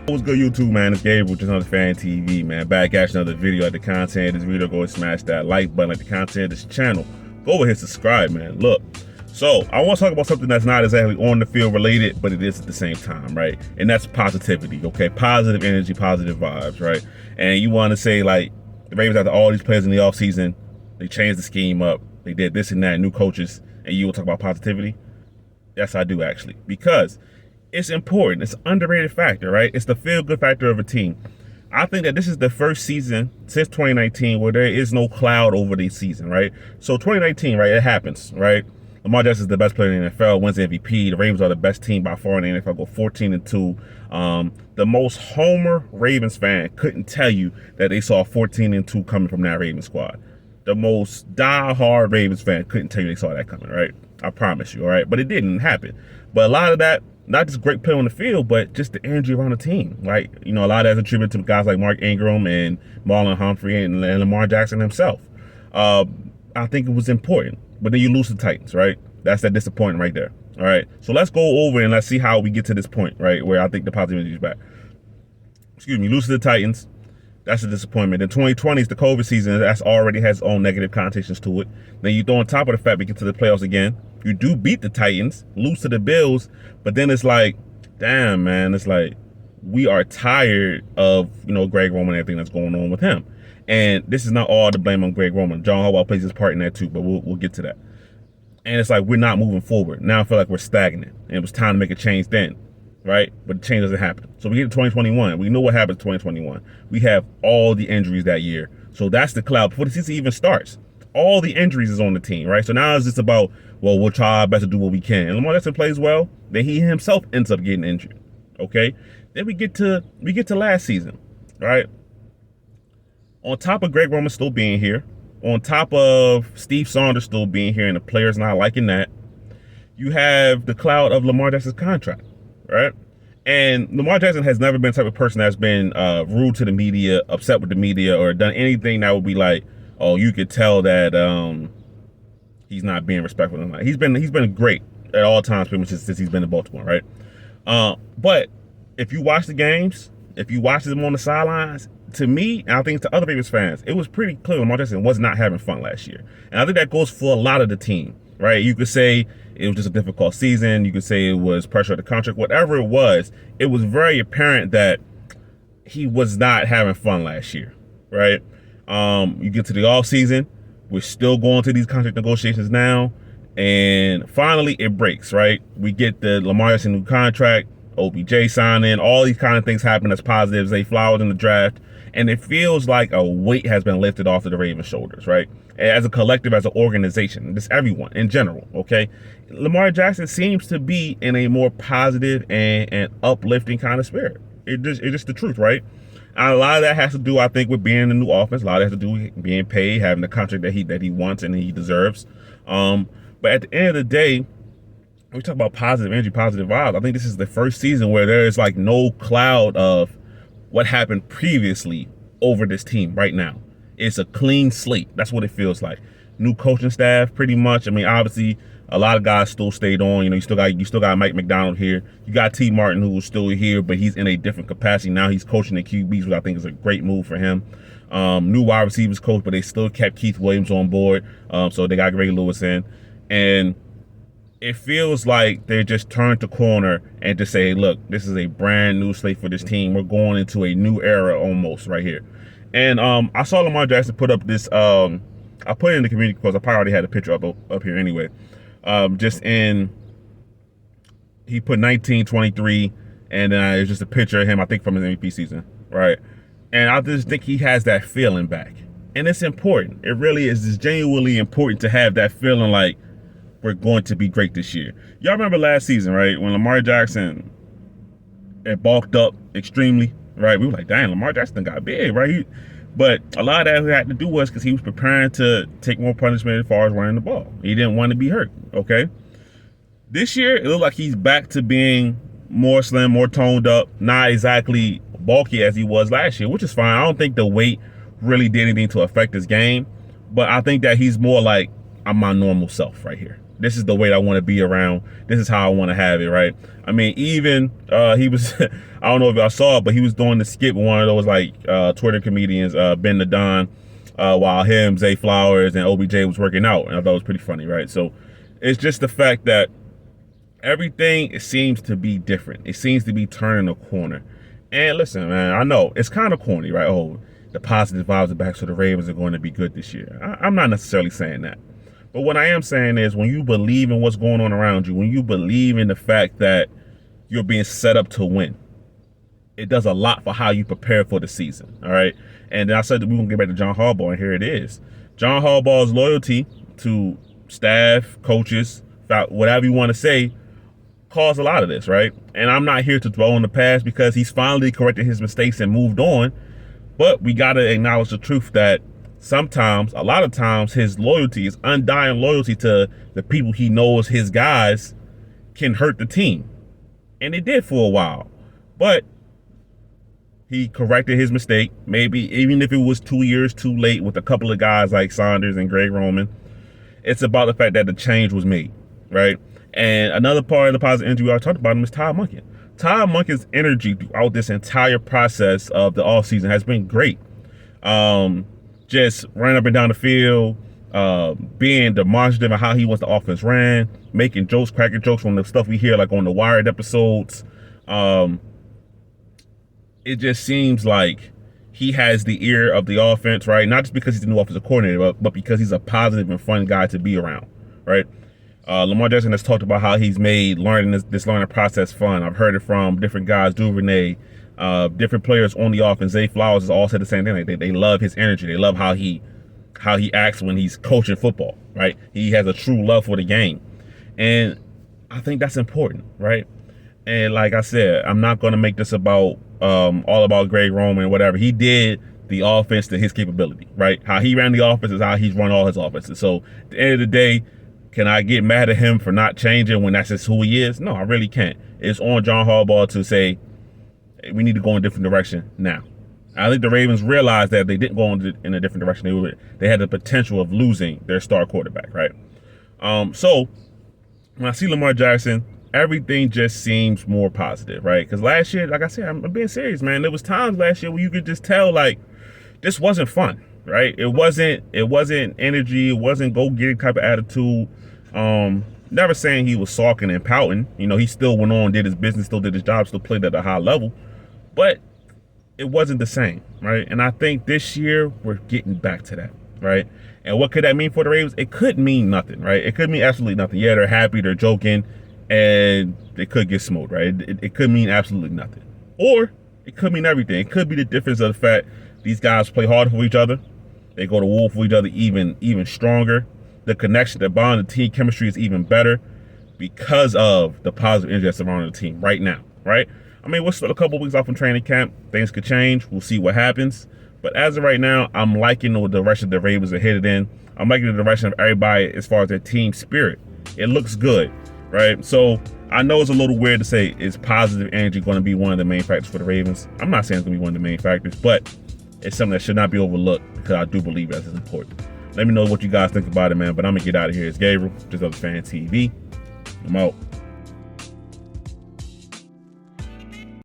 What's good, YouTube, man? It's Gabriel, just another Fan TV, man. Back at you, another video. Like the content of this video, go and smash that like button. Like the content of this channel, go over here, subscribe, man. Look, so I want to talk about something that's not exactly on the field related, but it is at the same time, right? And that's positivity, okay? Positive energy, positive vibes, right? And you want to say, like, the Ravens, after all these players in the offseason, they changed the scheme up, they did this and that, new coaches, and you will talk about positivity? Yes, I do, actually, because it's important. It's an underrated factor, right? It's the feel-good factor of a team. I think that this is the first season since 2019 where there is no cloud over the season, right? So 2019, right, it happens, right? Lamar Jackson is the best player in the NFL, wins the MVP. The Ravens are the best team by far in the NFL, go 14-2. The most homer Ravens fan couldn't tell you that they saw 14-2 coming from that Ravens squad. The most die-hard Ravens fan couldn't tell you they saw that coming, right? I promise you, all right? But it didn't happen. But a lot of that, not just great play on the field, but just the energy around the team, right? You know, a lot of that's attributed to guys like Mark Ingram and Marlon Humphrey and Lamar Jackson himself. I think it was important. But then you lose the Titans, right? That's that disappointment right there, all right? So let's go over and let's see how we get to this point, right, where I think the positivity is back. Excuse me, lose to the Titans. That's a disappointment. Then 2020 is the COVID season. That's already has its own negative connotations to it. Then you throw on top of the fact we get to the playoffs again. You do beat the Titans, lose to the Bills, but then it's like, damn, man, it's like we are tired of, you know, Greg Roman and everything that's going on with him. And this is not all the blame on Greg Roman. John Harbaugh plays his part in that too, but we'll get to that. And it's like we're not moving forward. Now I feel like we're stagnant. And it was time to make a change then, right? But the change doesn't happen. So we get to 2021. We know what happens in 2021. We have all the injuries that year. So that's the cloud before the season even starts. All the injuries is on the team, right? So now it's just about, well, we'll try our best to do what we can. And Lamar Jackson plays well, then he himself ends up getting injured. Okay? Then we get to last season, right? On top of Greg Roman still being here, on top of Steve Saunders still being here and the players not liking that, you have the cloud of Lamar Jackson's contract, right? And Lamar Jackson has never been the type of person that's been rude to the media, upset with the media, or done anything that would be like, oh, you could tell that he's not being respectful. He's been great at all times, pretty much since he's been in Baltimore, right? But if you watch the games, if you watch them on the sidelines, to me, and I think to other Ravens fans, it was pretty clear Lamar Jackson was not having fun last year. And I think that goes for a lot of the team, right? You could say it was just a difficult season. You could say it was pressure of the contract. Whatever it was very apparent that he was not having fun last year, right? You get to the offseason, we're still going through these contract negotiations now, and finally it breaks, right? We get the Lamar Jackson new contract, OBJ signing, all these kind of things happen as positives. They flowers in the draft, and it feels like a weight has been lifted off of the Ravens' shoulders, right? As a collective, as an organization, just everyone in general, okay? Lamar Jackson seems to be in a more positive and uplifting kind of spirit. It's just the truth, right? And a lot of that has to do, I think, with being in the new offense. A lot of that has to do with being paid, having the contract that he wants and he deserves. But at the end of the day, we talk about positive energy, positive vibes. I think this is the first season where there is like no cloud of what happened previously over this team right now. It's a clean slate. That's what it feels like. New coaching staff, pretty much. I mean, obviously, a lot of guys still stayed on. You know, you still got Mike McDonald here. You got T. Martin, who was still here, but he's in a different capacity. Now he's coaching the QBs, which I think is a great move for him. New wide receivers coach, but they still kept Keith Williams on board. So they got Greg Lewis in. And it feels like they just turned the corner and just say, look, this is a brand new slate for this team. We're going into a new era almost right here. And I saw Lamar Jackson put up this, I put it in the community because I probably already had a picture up here anyway. He put 1923, and then it's just a picture of him, I think, from his MVP season, right? And I just think he has that feeling back. And it's important. It really is just genuinely important to have that feeling like we're going to be great this year. Y'all remember last season, right? When Lamar Jackson had bulked up extremely, right? We were like, dang, Lamar Jackson got big, right? But a lot of that had to do was because he was preparing to take more punishment as far as running the ball. He didn't want to be hurt, okay? This year, it looked like he's back to being more slim, more toned up, not exactly bulky as he was last year, which is fine. I don't think the weight really did anything to affect his game, but I think that he's more like, I'm my normal self right here. this is the weight I want to be around. This is how I want to have it, right? I mean, even he was, I don't know if y'all saw it, but he was doing the skit with one of those like Twitter comedians, Ben the Don, while him, Zay Flowers, and OBJ was working out, and I thought it was pretty funny, right? So it's just the fact that everything, it seems to be different. It seems to be turning a corner. And listen, man, I know it's kind of corny, right? Oh, the positive vibes are back, so the Ravens are going to be good this year. I'm not necessarily saying that. But what I am saying is when you believe in what's going on around you, when you believe in the fact that you're being set up to win, it does a lot for how you prepare for the season, all right? And then I said that we're going to get back to John Harbaugh, and here it is. John Harbaugh's loyalty to staff, coaches, whatever you want to say, caused a lot of this, right? And I'm not here to dwell on the past because he's finally corrected his mistakes and moved on. But we got to acknowledge the truth that sometimes, a lot of times, his loyalty, his undying loyalty to the people he knows, his guys, can hurt the team. And it did for a while. But he corrected his mistake, maybe even if it was 2 years too late with a couple of guys like Saunders and Greg Roman. It's about the fact that the change was made, right? And another part of the positive energy I talked about him is Todd Monken. Todd Monken's energy throughout this entire process of the offseason has been great. Just running up and down the field, being demonstrative of how he wants the offense ran, making jokes, cracking jokes from the stuff we hear like on the Wired episodes. It just seems like he has the ear of the offense, right? Not just because he's the new offensive coordinator, but because he's a positive and fun guy to be around, right? Lamar Jackson has talked about how he's made learning this learning process fun. I've heard it from different guys, Duvernay, different players on the offense. Zay Flowers has all said the same thing. Like they love his energy. They love how he acts when he's coaching football, right? He has a true love for the game. And I think that's important, right? And like I said, I'm not going to make this about all about Greg Roman, whatever. He did the offense to his capability, right? How he ran the offense is how he's run all his offenses. So at the end of the day, can I get mad at him for not changing when that's just who he is? No, I really can't. It's on John Harbaugh to say, hey, we need to go in a different direction now. I think the Ravens realized that if they didn't go in a different direction, they had the potential of losing their star quarterback, right? So when I see Lamar Jackson, everything just seems more positive, right? Because last year, like I said, I'm being serious, man. There was times last year where you could just tell, like, this wasn't fun, right? It wasn't energy. It wasn't go-getting type of attitude. Never saying he was sulking and pouting. You know, he still went on, did his business, still did his job, still played at a high level. But it wasn't the same, right? And I think this year we're getting back to that, right? And what could that mean for the Ravens? It could mean nothing, right? It could mean absolutely nothing. Yeah, they're happy, they're joking, and they could get smoked, right? It could mean absolutely nothing. Or it could mean everything. It could be the difference of the fact these guys play hard for each other. They go to war for each other even stronger. The connection, the bond, the team chemistry is even better because of the positive energy that's around the team right now, right? I mean, we're still a couple weeks off from training camp. Things could change. We'll see what happens. But as of right now, I'm liking the direction the Ravens are headed in. I'm liking the direction of everybody as far as their team spirit. It looks good, right? So I know it's a little weird to say, is positive energy going to be one of the main factors for the Ravens? I'm not saying it's going to be one of the main factors, but it's something that should not be overlooked because I do believe that is important. Let me know what you guys think about it, man. But I'm going to get out of here. It's Gabriel, just Other Fan TV. I'm out.